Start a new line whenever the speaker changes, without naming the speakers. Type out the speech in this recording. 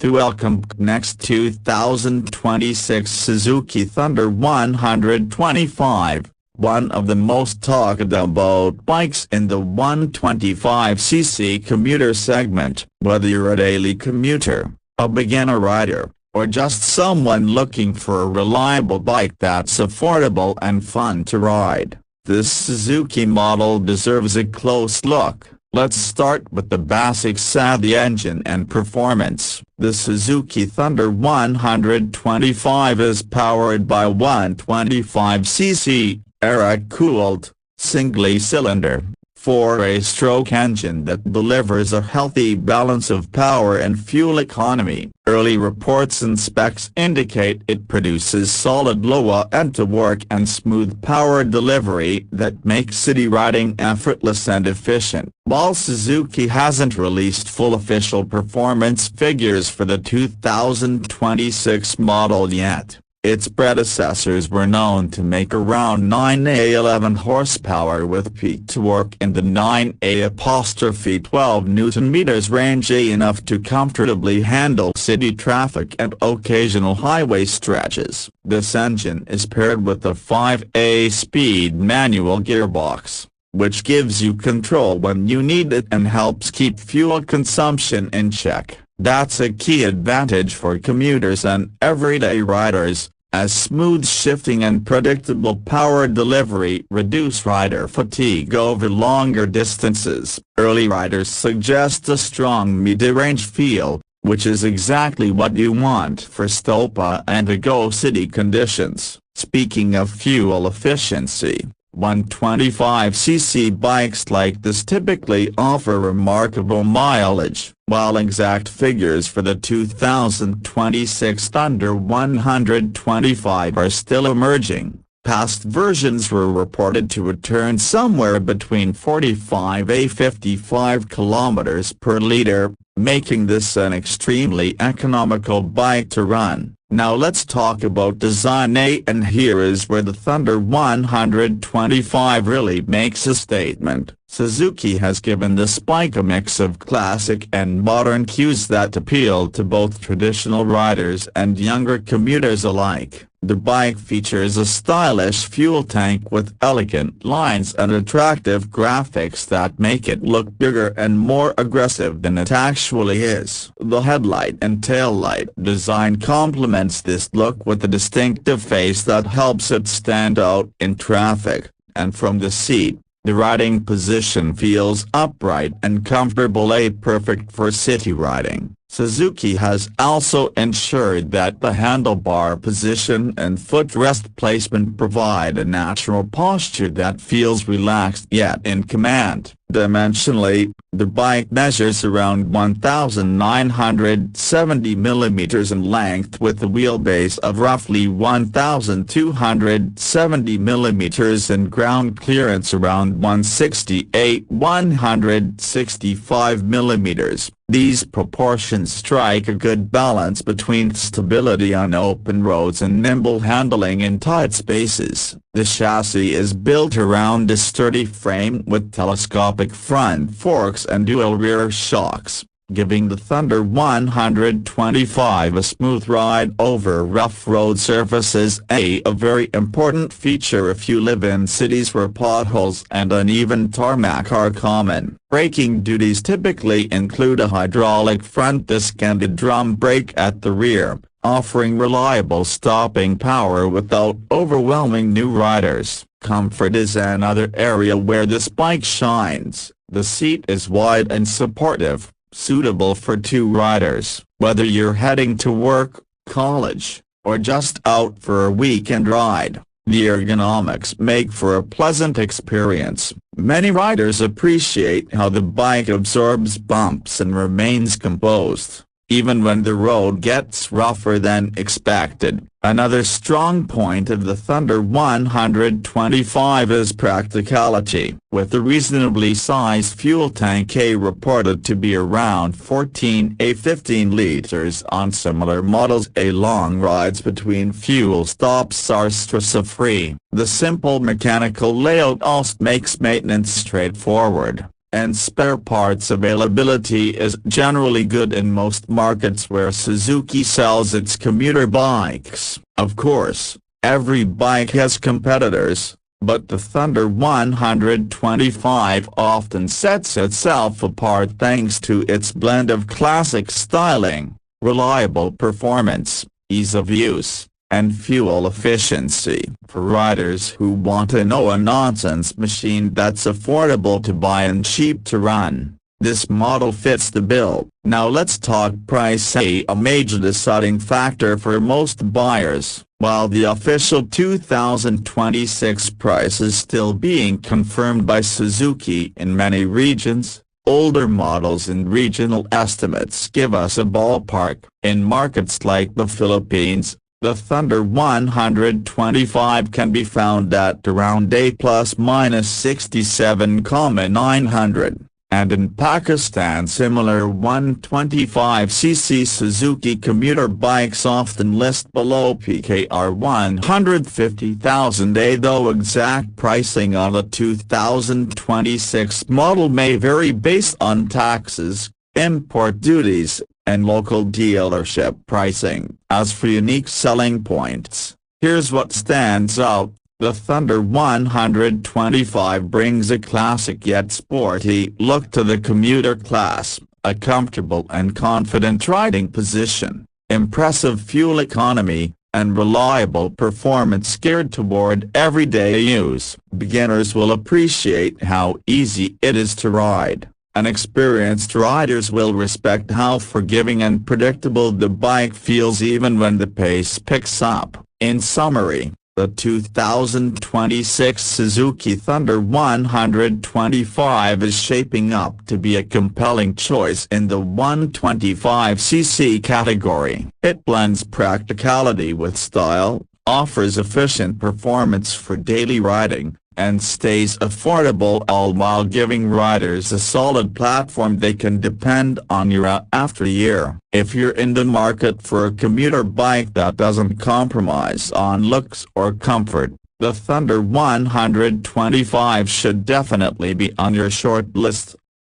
to welcome next 2026 Suzuki Thunder 125, one of the most talked about bikes in the 125cc commuter segment. Whether you're a daily commuter, a beginner rider, or just someone looking for a reliable bike that's affordable and fun to ride, this Suzuki model deserves a close look. Let's start with the basics of the engine and performance. The Suzuki Thunder 125 is powered by 125cc, air-cooled, single-cylinder, 4-stroke engine that delivers a healthy balance of power and fuel economy. Early reports and specs indicate it produces solid low-end torque and smooth power delivery that makes city riding effortless and efficient. While Suzuki hasn't released full official performance figures for the 2026 model yet, its predecessors were known to make around 9A11 horsepower with peak torque in the 9A'12 Nm range, enough to comfortably handle city traffic and occasional highway stretches. This engine is paired with a 5-speed manual gearbox, which gives you control when you need it and helps keep fuel consumption in check. That's a key advantage for commuters and everyday riders, as smooth shifting and predictable power delivery reduce rider fatigue over longer distances. Early riders suggest a strong mid-range feel, which is exactly what you want for stop and go city conditions. Speaking of fuel efficiency, 125cc bikes like this typically offer remarkable mileage. While exact figures for the 2026 Thunder 125 are still emerging, past versions were reported to return somewhere between 45 and 55 kilometers per liter, making this an extremely economical bike to run. Now let's talk about design, and here is where the Thunder 125 really makes a statement. Suzuki has given this bike a mix of classic and modern cues that appeal to both traditional riders and younger commuters alike. The bike features a stylish fuel tank with elegant lines and attractive graphics that make it look bigger and more aggressive than it actually is. The headlight and taillight design complements this look with a distinctive face that helps it stand out in traffic, and from the seat, the riding position feels upright and comfortable, perfect for city riding. Suzuki has also ensured that the handlebar position and footrest placement provide a natural posture that feels relaxed yet in command. Dimensionally, the bike measures around 1,970 mm in length with a wheelbase of roughly 1,270 mm and ground clearance around 165 mm. These proportions strike a good balance between stability on open roads and nimble handling in tight spaces. The chassis is built around a sturdy frame with telescopic front forks and dual rear shocks, giving the Thunder 125 a smooth ride over rough road surfaces, a very important feature if you live in cities where potholes and uneven tarmac are common. Braking duties typically include a hydraulic front disc and a drum brake at the rear, offering reliable stopping power without overwhelming new riders. Comfort is another area where this bike shines. The seat is wide and supportive, suitable for two riders. Whether you're heading to work, college, or just out for a weekend ride, the ergonomics make for a pleasant experience. Many riders appreciate how the bike absorbs bumps and remains composed, even when the road gets rougher than expected. Another strong point of the Thunder 125 is practicality. With a reasonably sized fuel tank reported to be around 14–15 liters on similar models, long rides between fuel stops are stress-free. The simple mechanical layout also makes maintenance straightforward, and spare parts availability is generally good in most markets where Suzuki sells its commuter bikes. Of course, every bike has competitors, but the Thunder 125 often sets itself apart thanks to its blend of classic styling, reliable performance, ease of use, and fuel efficiency. For riders who want a no-nonsense machine that's affordable to buy and cheap to run, this model fits the bill. Now let's talk price, a major deciding factor for most buyers. While the official 2026 price is still being confirmed by Suzuki in many regions, older models and regional estimates give us a ballpark. In markets like the Philippines, the Thunder 125 can be found at around a plus-minus 67,900. And in Pakistan similar 125cc Suzuki commuter bikes often list below PKR 150,000, though exact pricing on the 2026 model may vary based on taxes, import duties, and local dealership pricing. As for unique selling points, here's what stands out. The Thunder 125 brings a classic yet sporty look to the commuter class, a comfortable and confident riding position, impressive fuel economy, and reliable performance geared toward everyday use. Beginners will appreciate how easy it is to ride, and experienced riders will respect how forgiving and predictable the bike feels even when the pace picks up. In summary, the 2026 Suzuki Thunder 125 is shaping up to be a compelling choice in the 125cc category. It blends practicality with style, offers efficient performance for daily riding, and stays affordable, all while giving riders a solid platform they can depend on year after year. If you're in the market for a commuter bike that doesn't compromise on looks or comfort, the Thunder 125 should definitely be on your short list.